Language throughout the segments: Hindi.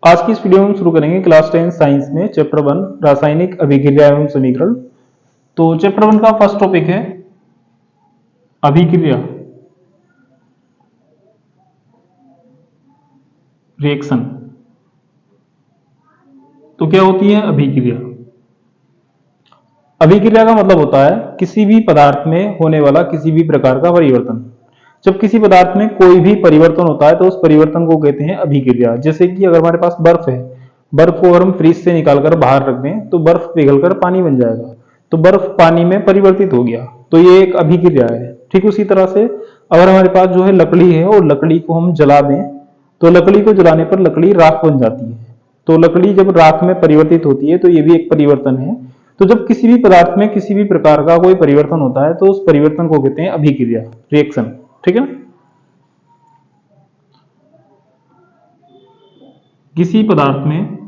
आज की इस वीडियो में हम शुरू करेंगे क्लास 10 साइंस में चैप्टर 1 रासायनिक अभिक्रिया एवं समीकरण। तो चैप्टर 1 का फर्स्ट टॉपिक है अभिक्रिया, रिएक्शन। तो क्या होती है अभिक्रिया? अभिक्रिया का मतलब होता है किसी भी पदार्थ में होने वाला किसी भी प्रकार का परिवर्तन। जब किसी पदार्थ में कोई भी परिवर्तन होता है तो उस परिवर्तन को कहते हैं अभिक्रिया। जैसे कि अगर हमारे पास बर्फ है, बर्फ को अगर हम फ्रिज से निकालकर बाहर रख दें तो बर्फ पिघलकर पानी बन जाएगा, तो बर्फ पानी में परिवर्तित हो गया, तो ये एक अभिक्रिया है। ठीक उसी तरह से अगर हमारे पास जो है लकड़ी है और लकड़ी को हम जला दें तो लकड़ी को जलाने पर लकड़ी राख बन जाती है। तो लकड़ी जब राख में परिवर्तित होती है तो ये भी एक परिवर्तन है। तो जब किसी भी पदार्थ में किसी भी प्रकार का कोई परिवर्तन होता है तो उस परिवर्तन को कहते हैं अभिक्रिया, रिएक्शन। ठीक है ना? किसी पदार्थ में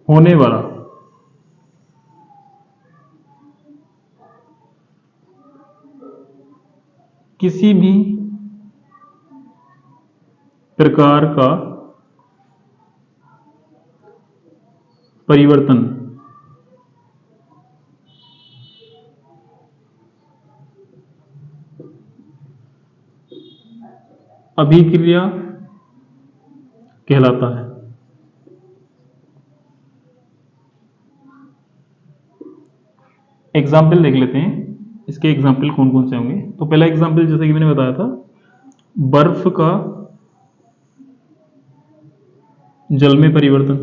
होने वाला किसी भी प्रकार का परिवर्तन अभिक्रिया कहलाता है। एग्जाम्पल देख लेते हैं, इसके एग्जाम्पल कौन कौन से होंगे। तो पहला एग्जाम्पल जैसे कि मैंने बताया था, बर्फ का जल में परिवर्तन।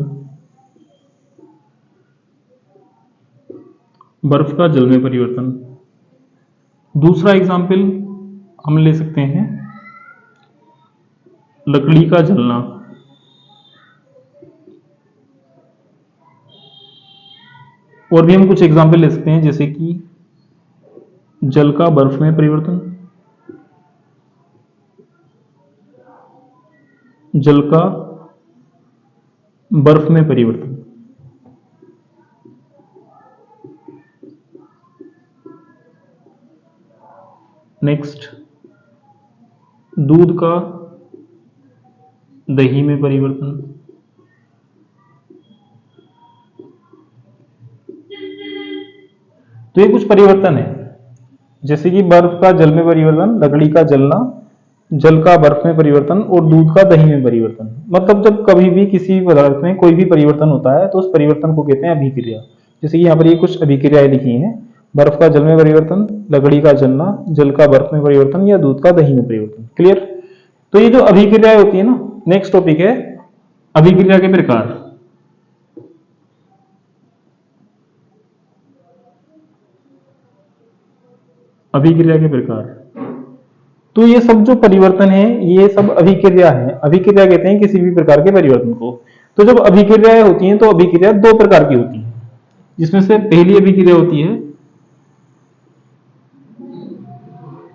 बर्फ का जल में परिवर्तन। दूसरा एग्जाम्पल हम ले सकते हैं लकड़ी का जलना। और भी हम कुछ एग्जाम्पल ले सकते हैं जैसे कि जल का बर्फ में परिवर्तन, जल का बर्फ में परिवर्तन। नेक्स्ट, दूध का दही में परिवर्तन। तो ये कुछ परिवर्तन है, जैसे कि बर्फ का जल में परिवर्तन, लकड़ी का जलना, जल का बर्फ में परिवर्तन और दूध का दही में परिवर्तन। मतलब जब कभी भी किसी भी पदार्थ में कोई भी परिवर्तन होता है तो उस परिवर्तन को कहते हैं अभिक्रिया। जैसे कि यहाँ पर ये कुछ अभिक्रियाएं लिखी हैं, बर्फ का जल में परिवर्तन, लकड़ी का जलना, जल का बर्फ में परिवर्तन या दूध का दही में परिवर्तन। क्लियर? तो ये जो अभिक्रियाएं होती है ना, नेक्स्ट टॉपिक है अभिक्रिया के प्रकार। अभिक्रिया के प्रकार, तो ये सब जो परिवर्तन है ये सब अभिक्रिया है। अभिक्रिया कहते हैं किसी भी प्रकार के परिवर्तन को। तो जब अभिक्रियाएं होती हैं तो अभिक्रिया दो प्रकार की होती हैं, जिसमें से पहली अभिक्रिया होती है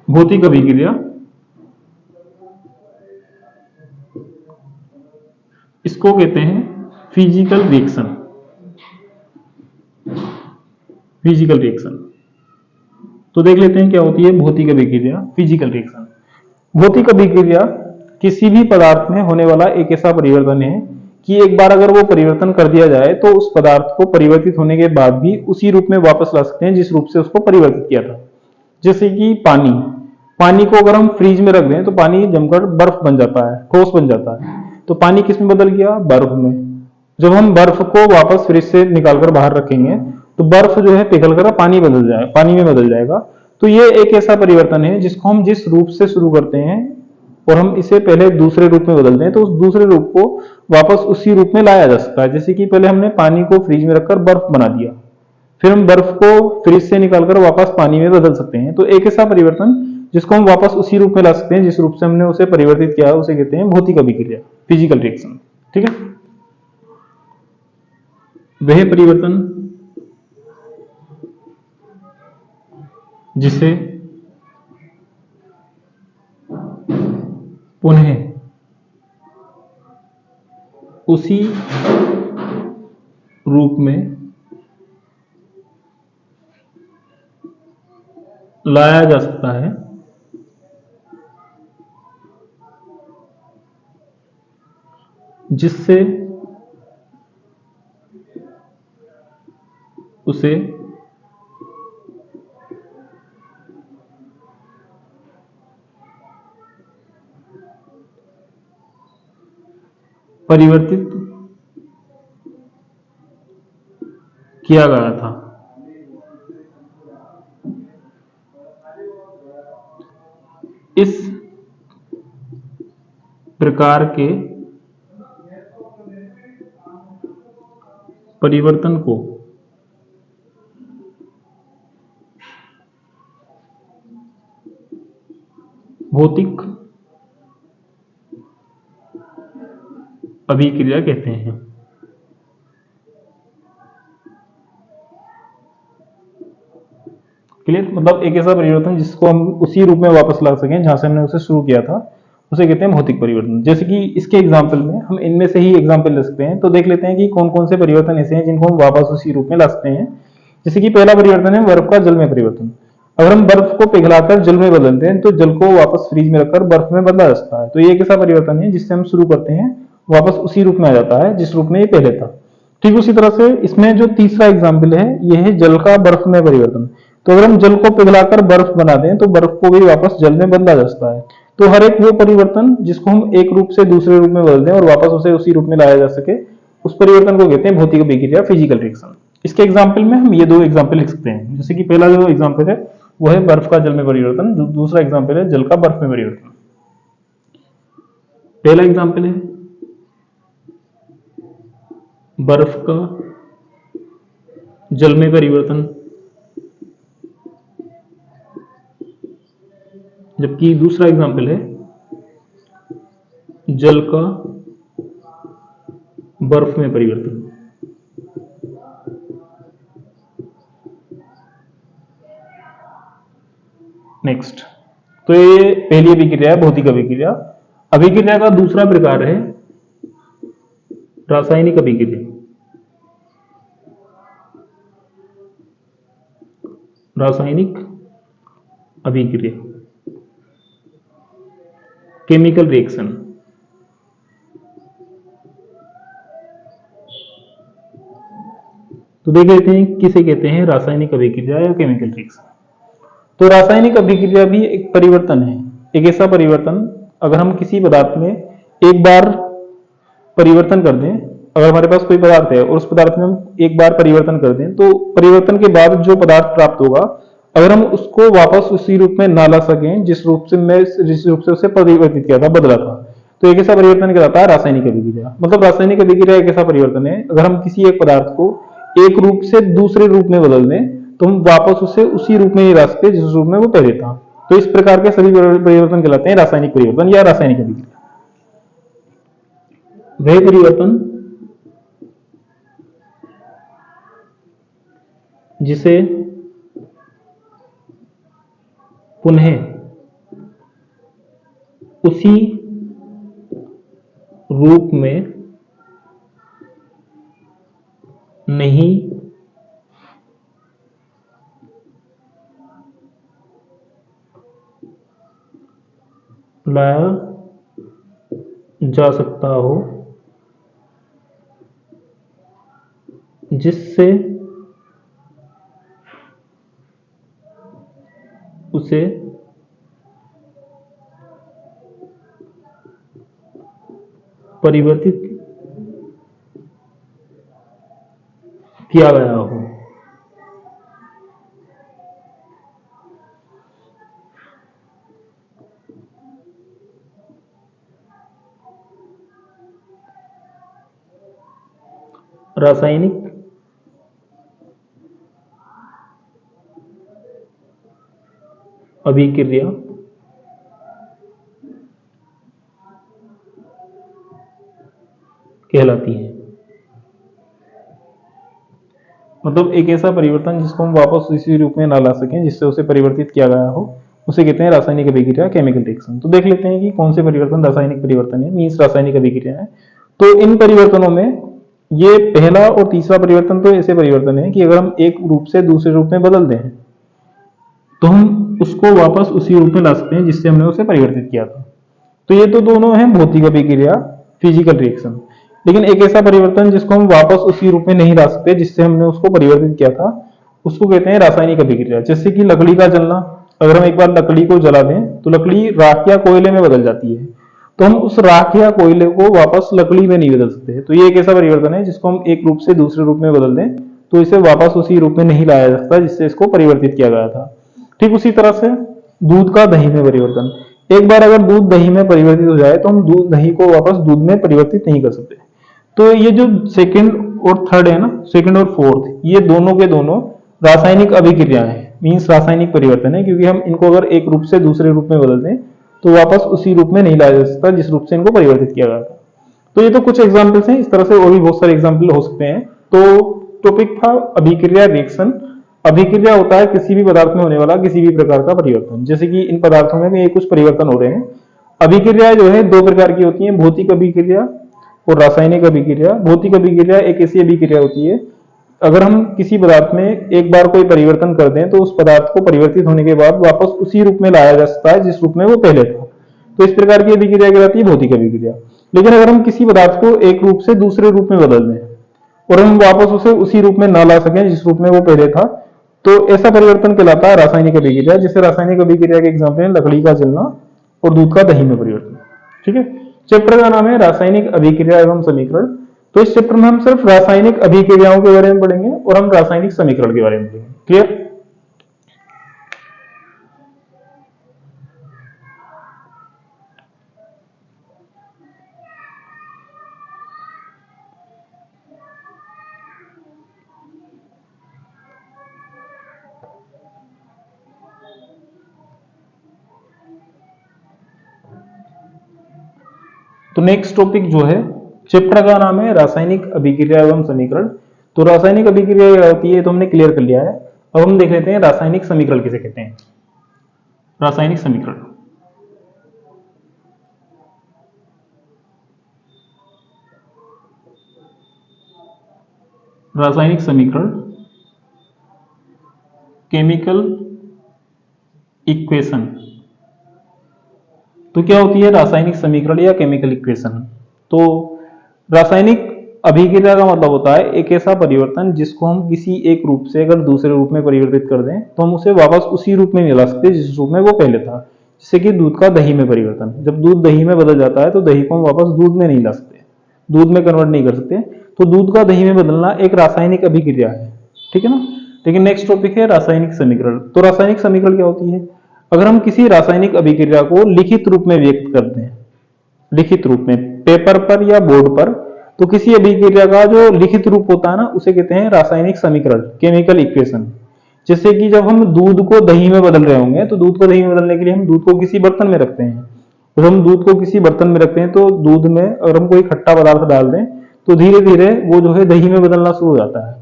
भौतिक अभिक्रिया। इसको कहते हैं फिजिकल रिएक्शन। फिजिकल रिएक्शन, तो देख लेते हैं क्या होती है भौतिक अभिक्रिया, फिजिकल रिएक्शन। भौतिक अभिक्रिया किसी भी पदार्थ में होने वाला एक ऐसा परिवर्तन है कि एक बार अगर वो परिवर्तन कर दिया जाए तो उस पदार्थ को परिवर्तित होने के बाद भी उसी रूप में वापस ला सकते हैं जिस रूप से उसको परिवर्तित किया था। जैसे कि पानी, पानी को अगर हम फ्रीज में रख दें तो पानी जमकर बर्फ बन जाता है, ठोस बन जाता है। तो पानी किस में बदल गया? बर्फ में। जब हम बर्फ को वापस फ्रिज से निकालकर बाहर रखेंगे तो बर्फ जो है पिघल कर पानी में बदल जाएगा। तो ये एक ऐसा परिवर्तन है जिसको हम जिस रूप से शुरू करते हैं और हम इसे पहले दूसरे रूप में बदलते हैं तो उस दूसरे रूप को वापस उसी रूप में लाया जा सकता है। जैसे कि पहले हमने पानी को फ्रिज में रखकर बर्फ बना दिया, फिर हम बर्फ को फ्रिज से निकालकर वापस पानी में बदल सकते हैं। तो एक ऐसा परिवर्तन जिसको हम वापस उसी रूप में ला सकते हैं जिस रूप से हमने उसे परिवर्तित किया, उसे कहते हैं भौतिक अभिक्रिया, फिजिकल रिएक्शन। ठीक है? वह परिवर्तन जिसे पुनः उसी रूप में लाया जा सकता है जिससे उसे परिवर्तित किया गया था। इस प्रकार के परिवर्तन को भौतिक अभिक्रिया कहते हैं। क्लियर? मतलब एक ऐसा परिवर्तन जिसको हम उसी रूप में वापस ला सकें जहां से हमने उसे शुरू किया था, उसे कहते हैं भौतिक परिवर्तन। जैसे कि इसके एग्जाम्पल में हम इनमें से ही एग्जाम्पल ले सकते हैं। तो देख लेते हैं कि कौन कौन से परिवर्तन ऐसे हैं जिनको हम वापस उसी रूप में ला सकते हैं। जैसे कि पहला परिवर्तन है बर्फ का जल में परिवर्तन। अगर हम बर्फ को पिघलाकर जल में बदलते हैं तो जल को वापस फ्रीज में रखकर बर्फ में बदला जा सकता है। तो ये एक ऐसा परिवर्तन है जिससे हम शुरू करते हैं, वापस उसी रूप में आ जाता है जिस रूप में ये पहले था। ठीक उसी तरह से इसमें जो तीसरा एग्जाम्पल है यह है जल का बर्फ में परिवर्तन। तो अगर हम जल को पिघलाकर बर्फ बना दें तो बर्फ को भी वापस जल में बदला जा सकता है। तो हर एक वो परिवर्तन जिसको हम एक रूप से दूसरे रूप में बदल दें और वापस उसे उसी रूप में लाया जा सके, उस परिवर्तन को कहते हैं भौतिक अभिक्रिया, फिजिकल रिएक्शन। इसके एग्जाम्पल में हम ये दो एग्जाम्पल लिख सकते हैं। जैसे कि पहला जो एग्जाम्पल है वो है बर्फ का जल में परिवर्तन, जो दूसरा एग्जाम्पल है जल का बर्फ में परिवर्तन। पहला एग्जाम्पल है बर्फ का जल में परिवर्तन, जबकि दूसरा एग्जाम्पल है जल का बर्फ में परिवर्तन। नेक्स्ट, तो ये पहली अभिक्रिया है भौतिक अभिक्रिया। अभिक्रिया का दूसरा प्रकार है रासायनिक अभिक्रिया। रासायनिक अभिक्रिया, केमिकल रिएक्शन। तो देख लेते हैं किसे कहते हैं रासायनिक अभिक्रिया या केमिकल रिएक्शन। तो रासायनिक अभिक्रिया भी एक परिवर्तन है, एक ऐसा परिवर्तन अगर हम किसी पदार्थ में एक बार परिवर्तन कर दें, अगर हमारे पास कोई पदार्थ है और उस पदार्थ में हम एक बार परिवर्तन कर दें तो परिवर्तन के बाद जो पदार्थ प्राप्त होगा, अगर हम उसको वापस उसी रूप में ना ला सकें जिस रूप से उसे परिवर्तित किया था, बदला था, तो एक ऐसा परिवर्तन कहलाता है रासायनिक अभिक्रिया। मतलब रासायनिक अभिक्रिया एक ऐसा परिवर्तन है अगर हम किसी एक पदार्थ को एक रूप से दूसरे रूप में बदल दें तो हम वापस उसे उसी रूप में नहीं ला सकते जिस रूप में वो पहले था। तो इस प्रकार के सभी परिवर्तन कहलाते हैं रासायनिक परिवर्तन या रासायनिक अभिक्रिया। वह परिवर्तन जिसे पुनः उसी रूप में नहीं लाया जा सकता हो, जिससे उसे परिवर्तित किया गया हो। रासायनिक अभिक्रिया कहलाती है। मतलब एक ऐसा परिवर्तन जिसको हम वापस इसी रूप में ना ला सकें जिससे उसे परिवर्तित किया गया हो, उसे कहते हैं रासायनिक अभिक्रिया, केमिकल रिएक्शन। तो देख लेते हैं कि कौन से परिवर्तन रासायनिक परिवर्तन है, मीन्स रासायनिक अभिक्रिया है। तो इन परिवर्तनों में ये पहला और तीसरा परिवर्तन तो ऐसे परिवर्तन है कि अगर हम एक रूप से दूसरे रूप में बदल दें तो हम उसको वापस उसी रूप में ला सकते हैं जिससे हमने उसे परिवर्तित किया था। तो ये तो दोनों हैं भौतिक अभिक्रिया, फिजिकल रिएक्शन। लेकिन एक ऐसा परिवर्तन जिसको हम वापस उसी रूप में नहीं ला सकते जिससे हमने उसको परिवर्तित किया था, उसको कहते हैं रासायनिक अभिक्रिया। जैसे कि लकड़ी का जलना, अगर हम एक बार लकड़ी को जला दें तो लकड़ी राख या कोयले में बदल जाती है, तो हम उस राख या कोयले को वापस लकड़ी में नहीं बदल सकते। तो ये एक ऐसा परिवर्तन है जिसको हम एक रूप से दूसरे रूप में बदल दें तो इसे वापस उसी रूप में नहीं लाया जा सकता जिससे इसको परिवर्तित किया गया था। ठीक उसी तरह से दूध का दही में परिवर्तन, एक बार अगर दूध दही में परिवर्तित हो जाए तो हम दूध दही को वापस दूध में परिवर्तित नहीं कर सकते। तो ये जो सेकंड और थर्ड है ना, सेकंड और फोर्थ, ये दोनों के दोनों रासायनिक अभिक्रिया है, मीन्स रासायनिक परिवर्तन है, क्योंकि हम इनको अगर एक रूप से दूसरे रूप में बदल दें तो वापस उसी रूप में नहीं लाया जा सकता जिस रूप से इनको परिवर्तित किया गया था। तो ये तो कुछ एग्जाम्पल्स हैं, इस तरह से और भी बहुत सारे एग्जाम्पल हो सकते हैं। तो टॉपिक था अभिक्रिया, रिएक्शन। अभिक्रिया होता है किसी भी पदार्थ में होने वाला किसी भी प्रकार का परिवर्तन, जैसे कि इन पदार्थों में भी कुछ परिवर्तन हो रहे हैं। अभिक्रिया जो है दो प्रकार की होती है, भौतिक अभिक्रिया और रासायनिक अभिक्रिया। भौतिक अभिक्रिया एक ऐसी अभिक्रिया होती है, अगर हम किसी पदार्थ में एक बार कोई परिवर्तन कर दें तो उस पदार्थ को परिवर्तित होने के बाद वापस उसी रूप में लाया जा सकता है जिस रूप में वो पहले था। तो इस प्रकार की अभिक्रिया कहलाती है भौतिक अभिक्रिया। लेकिन अगर हम किसी पदार्थ को एक रूप से दूसरे रूप में बदल दें और हम वापस उसे उसी रूप में ना ला सकें जिस रूप में वो पहले था, तो ऐसा परिवर्तन कहलाता है रासायनिक अभिक्रिया। जैसे रासायनिक अभिक्रिया के एग्जाम्पल है लकड़ी का जलना और दूध का दही में परिवर्तन। ठीक है, चैप्टर का नाम है रासायनिक अभिक्रिया एवं समीकरण। तो इस चैप्टर में हम सिर्फ रासायनिक अभिक्रियाओं के बारे में पढ़ेंगे और हम रासायनिक समीकरण के बारे में पढ़ेंगे। क्लियर? तो नेक्स्ट टॉपिक जो है, चैप्टर का नाम है रासायनिक अभिक्रिया एवं समीकरण। तो रासायनिक अभिक्रिया क्या होती है तो हमने क्लियर कर लिया है। अब हम देख लेते हैं रासायनिक समीकरण किसे कहते हैं। रासायनिक समीकरण, रासायनिक समीकरण केमिकल इक्वेशन। तो क्या होती है रासायनिक समीकरण या केमिकल इक्वेशन? तो रासायनिक अभिक्रिया का मतलब होता है एक ऐसा परिवर्तन जिसको हम किसी एक रूप से अगर दूसरे रूप में परिवर्तित कर दें तो हम उसे वापस उसी रूप में नहीं ला सकते जिस रूप में वो पहले था। जैसे कि दूध का दही में परिवर्तन, जब दूध दही में बदल जाता है तो दही को हम वापस दूध में नहीं ला सकते, दूध में कन्वर्ट नहीं कर सकते। तो दूध का दही में बदलना एक रासायनिक अभिक्रिया है। ठीक है ना? लेकिन नेक्स्ट टॉपिक है रासायनिक समीकरण। तो रासायनिक समीकरण क्या होती है? अगर हम किसी रासायनिक अभिक्रिया को लिखित रूप में व्यक्त करते हैं, लिखित रूप में पेपर पर या बोर्ड पर, तो किसी अभिक्रिया का जो लिखित रूप होता है ना उसे कहते हैं रासायनिक समीकरण, केमिकल इक्वेशन। जैसे कि जब हम दूध को दही में बदल रहे होंगे तो दूध को दही में बदलने के लिए हम दूध को किसी बर्तन में रखते हैं। जब हम दूध को किसी बर्तन में रखते हैं तो दूध में अगर हम कोई खट्टा पदार्थ डाल दें तो धीरे धीरे वो जो है दही में बदलना शुरू हो जाता है।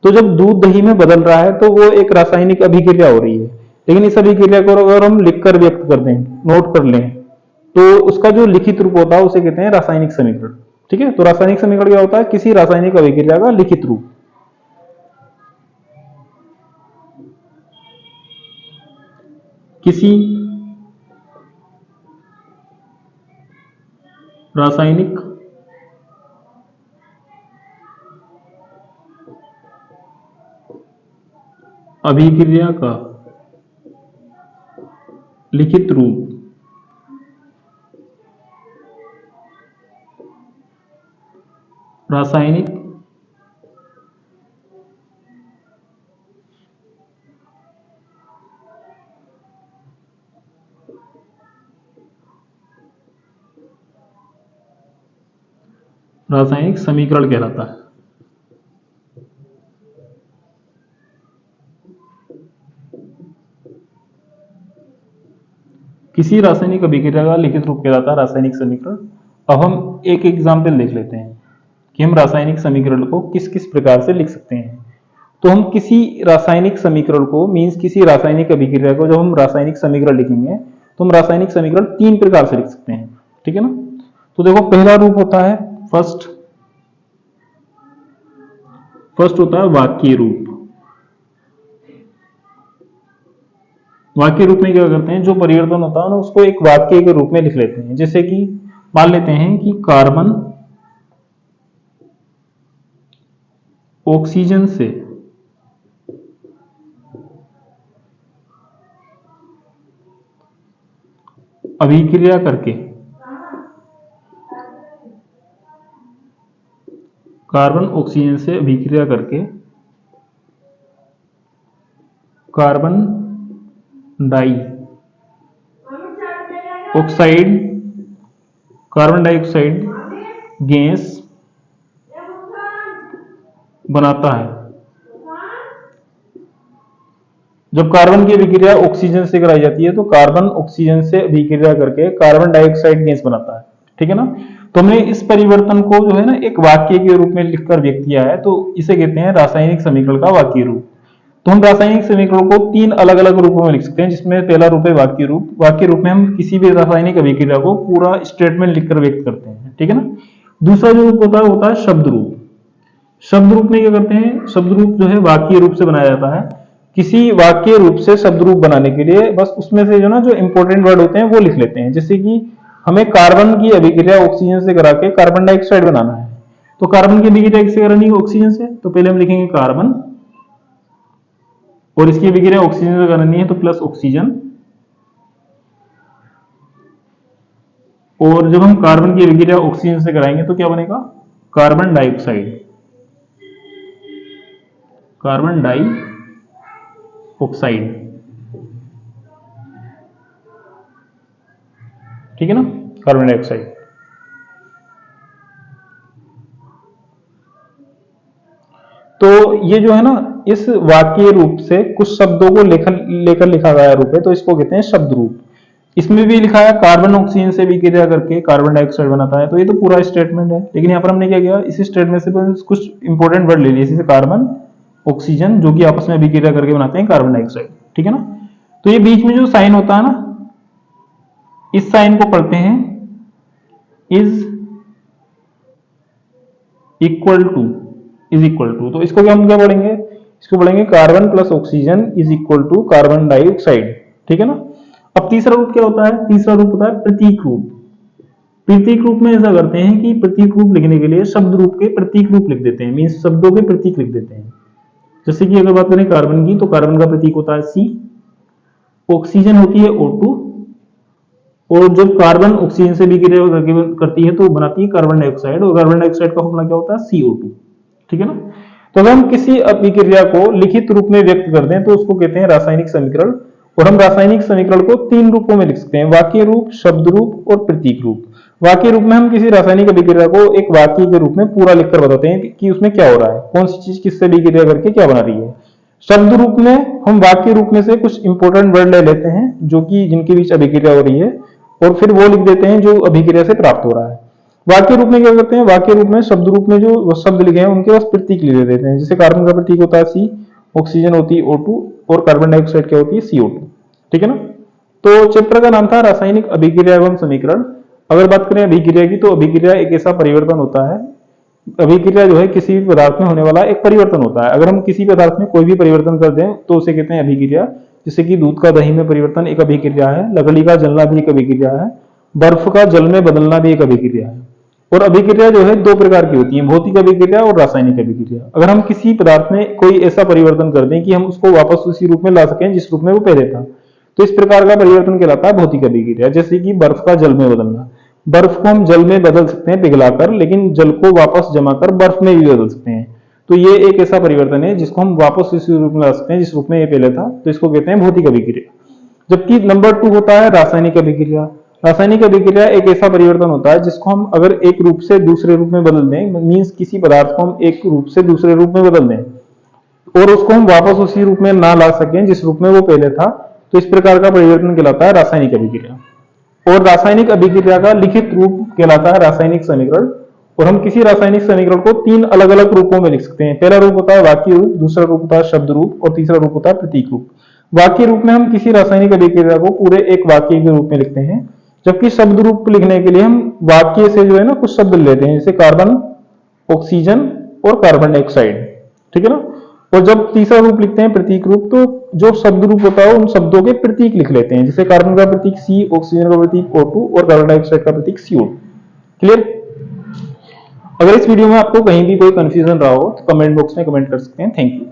तो जब दूध दही में बदल रहा है तो वो एक रासायनिक अभिक्रिया हो रही है। लेकिन इस अभिक्रिया को अगर हम लिखकर व्यक्त कर दें, नोट कर लें, तो उसका जो लिखित रूप होता है उसे कहते हैं रासायनिक समीकरण। ठीक है, तो रासायनिक समीकरण क्या होता है? किसी रासायनिक अभिक्रिया का लिखित रूप। किसी रासायनिक अभिक्रिया का लिखित रूप रासायनिक रासायनिक समीकरण कहलाता है। किसी रासायनिक अभिक्रिया का लिखित रूप कहलाता है रासायनिक समीकरण। अब हम एक एग्जाम्पल देख लेते हैं कि हम रासायनिक समीकरण को किस किस प्रकार से लिख सकते हैं। तो हम किसी रासायनिक समीकरण को, मीन्स किसी रासायनिक अभिक्रिया को जब हम रासायनिक समीकरण लिखेंगे तो हम रासायनिक समीकरण तीन प्रकार से लिख सकते हैं। ठीक है ना? तो देखो, पहला रूप होता है फर्स्ट होता है वाक्य रूप। वाक्य रूप में क्या करते हैं, जो परिवर्तन होता है ना उसको एक वाक्य के रूप में लिख लेते हैं। जैसे कि मान लेते हैं कि कार्बन ऑक्सीजन से अभिक्रिया करके कार्बन ऑक्सीजन से अभिक्रिया करके carbon dioxide carbon dioxide gas बनाता है। जब कार्बन की अभिक्रिया ऑक्सीजन से कराई जाती है तो कार्बन ऑक्सीजन से अभिक्रिया करके कार्बन डाइऑक्साइड गैस बनाता है। ठीक है ना। तो हमने इस परिवर्तन को जो है ना एक वाक्य के रूप में लिखकर व्यक्त किया है, तो इसे कहते हैं रासायनिक समीकरण का वाक्य रूप। तो हम रासायनिक समीकरण को तीन अलग अलग रूपों में लिख सकते हैं, जिसमें पहला रूप है वाक्य रूप। वाक्य रूप में हम किसी भी रासायनिक अभिक्रिया को पूरा स्टेटमेंट लिखकर व्यक्त करते हैं। ठीक है ना। दूसरा जो रूप होता है शब्द रूप। शब्द रूप में क्या करते हैं, शब्द रूप जो है वाक्य रूप से बनाया जाता है। किसी वाक्य रूप से शब्द रूप बनाने के लिए बस उसमें से जो ना जो इंपॉर्टेंट वर्ड होते हैं वो लिख लेते हैं। जैसे कि हमें कार्बन की अभिक्रिया ऑक्सीजन से करा के कार्बन डाइऑक्साइड बनाना है, तो कार्बन की अभिक्रिया किससे करानी है, ऑक्सीजन से। तो पहले हम लिखेंगे कार्बन, और इसकी अभिक्रिया ऑक्सीजन से करानी है तो प्लस ऑक्सीजन। और जब हम कार्बन की अभिक्रिया ऑक्सीजन से कराएंगे तो क्या बनेगा, carbon dioxide, carbon dioxide. ठीक है ना, कार्बन डाइऑक्साइड। तो ये जो है ना इस वाक्य रूप से कुछ शब्दों को लेकर लिखा गया रूप है, तो इसको कहते हैं शब्द रूप। इसमें भी लिखा है कार्बन ऑक्सीजन से विक्रिया करके कार्बन डाइऑक्साइड बनाता है, तो ये तो पूरा स्टेटमेंट है। लेकिन यहाँ पर हमने क्या किया, इसी स्टेटमेंट से कुछ इंपॉर्टेंट वर्ड ले लिए, जैसे कार्बन ऑक्सीजन, जो कि आपस में अभिक्रिया करके बनाते हैं कार्बन डाइऑक्साइड। ठीक है ना। तो ये बीच में जो साइन होता है ना, इस साइन को पढ़ते हैं इज इक्वल टू, तो इसको हम क्या पढ़ेंगे, इसको पढ़ेंगे carbon plus oxygen is equal to carbon dioxide. ठीक है ना। अब तीसरा रूप क्या होता है, तीसरा रूप होता है प्रतीक रूप। प्रतीक रूप में ऐसा करते हैं कि प्रतीक रूप लिखने के लिए शब्द रूप के प्रतीक रूप लिख देते हैं, मीन्स शब्दों के प्रतीक लिख देते हैं। जैसे कि अगर बात करें कार्बन की, तो कार्बन का प्रतीक होता है C, ऑक्सीजन होती है O2, और जब कार्बन ऑक्सीजन से विक्रिया करती है तो बनाती है कार्बन डाइऑक्साइड, और कार्बन डाइऑक्साइड का फॉर्मूला क्या होता है, CO2। ठीक है ना। तो अगर हम किसी अभिक्रिया को लिखित रूप में व्यक्त कर दें तो उसको कहते हैं रासायनिक समीकरण। और हम रासायनिक समीकरण को तीन रूपों में लिख सकते हैं, वाक्य रूप, शब्द रूप और प्रतीक रूप। वाक्य रूप में हम किसी रासायनिक अभिक्रिया को एक वाक्य के रूप में पूरा लिखकर बताते हैं कि उसमें क्या हो रहा है, कौन सी चीज किससे अभिक्रिया करके क्या बना रही है। शब्द रूप में हम वाक्य रूप में से कुछ इंपॉर्टेंट वर्ड ले लेते हैं जो कि जिनके बीच अभिक्रिया हो रही है, और फिर वो लिख देते हैं जो अभिक्रिया से प्राप्त हो रहा है। वाक्य रूप में क्या करते हैं, वाक्य रूप में शब्द रूप में जो शब्द लिखे हैं उनके पास प्रतीक लिख देते हैं। जैसे कार्बन का प्रतीक होता है C, ऑक्सीजन होती है O2, और कार्बन डाइऑक्साइड क्या होती है, CO2। ठीक है ना। तो चैप्टर का नाम था रासायनिक अभिक्रिया एवं समीकरण। अगर बात करें अभिक्रिया की, तो अभिक्रिया एक ऐसा परिवर्तन होता है, अभिक्रिया जो है किसी भी पदार्थ में होने वाला एक परिवर्तन होता है। अगर हम किसी पदार्थ में कोई भी परिवर्तन कर दें तो उसे कहते हैं अभिक्रिया। जैसे कि दूध का दही में परिवर्तन एक अभिक्रिया है, लकड़ी का जलना भी एक अभिक्रिया है, बर्फ का जल में बदलना भी एक अभिक्रिया है। और अभिक्रिया जो है दो प्रकार की होती है, भौतिक अभिक्रिया और रासायनिक अभिक्रिया। अगर हम किसी पदार्थ में कोई ऐसा परिवर्तन कर दें कि हम उसको वापस उसी रूप में ला सकें जिस रूप में वो पहले था, तो इस प्रकार का परिवर्तन कहलाता है भौतिक अभिक्रिया। जैसे कि बर्फ का जल में बदलना, बर्फ को हम जल में बदल सकते हैं पिघलाकर, लेकिन जल को वापस जमा कर बर्फ में भी बदल सकते हैं। तो ये एक ऐसा परिवर्तन है जिसको हम वापस उसी रूप में ला सकते हैं जिस रूप में ये पहले था, तो इसको कहते हैं भौतिक अभिक्रिया। जबकि नंबर 2 होता है रासायनिक अभिक्रिया। रासायनिक अभिक्रिया एक ऐसा परिवर्तन होता है जिसको हम अगर एक रूप से दूसरे रूप में बदल दें, मीन्स किसी पदार्थ को हम एक रूप से दूसरे रूप में बदल दें और उसको हम वापस उसी रूप में ना ला सकें जिस रूप में वो पहले था, तो इस प्रकार का परिवर्तन कहलाता है रासायनिक अभिक्रिया। और रासायनिक अभिक्रिया का लिखित रूप कहलाता है रासायनिक समीकरण। और हम किसी रासायनिक समीकरण को तीन अलग अलग रूपों में लिख सकते हैं। पहला रूप होता है वाक्य रूप, दूसरा रूप होता है शब्द रूप, और तीसरा रूप होता है प्रतीक रूप। वाक्य रूप में हम किसी रासायनिक अभिक्रिया को पूरे एक वाक्य के रूप में लिखते हैं, जबकि शब्द रूप लिखने के लिए हम वाक्य से जो है ना कुछ शब्द लेते हैं, जैसे कार्बन, ऑक्सीजन और कार्बन डाइऑक्साइड। ठीक है ना। और जब तीसरा रूप लिखते हैं प्रतीक रूप, तो जो शब्द रूप होता है उन शब्दों के प्रतीक लिख लेते हैं, जैसे कार्बन का प्रतीक C, ऑक्सीजन का प्रतीक O2 और कार्बन डाइऑक्साइड का प्रतीक CO2। क्लियर। अगर इस वीडियो में आपको कहीं भी कोई कंफ्यूजन रहा हो तो कमेंट बॉक्स में कमेंट कर सकते हैं। Thank you.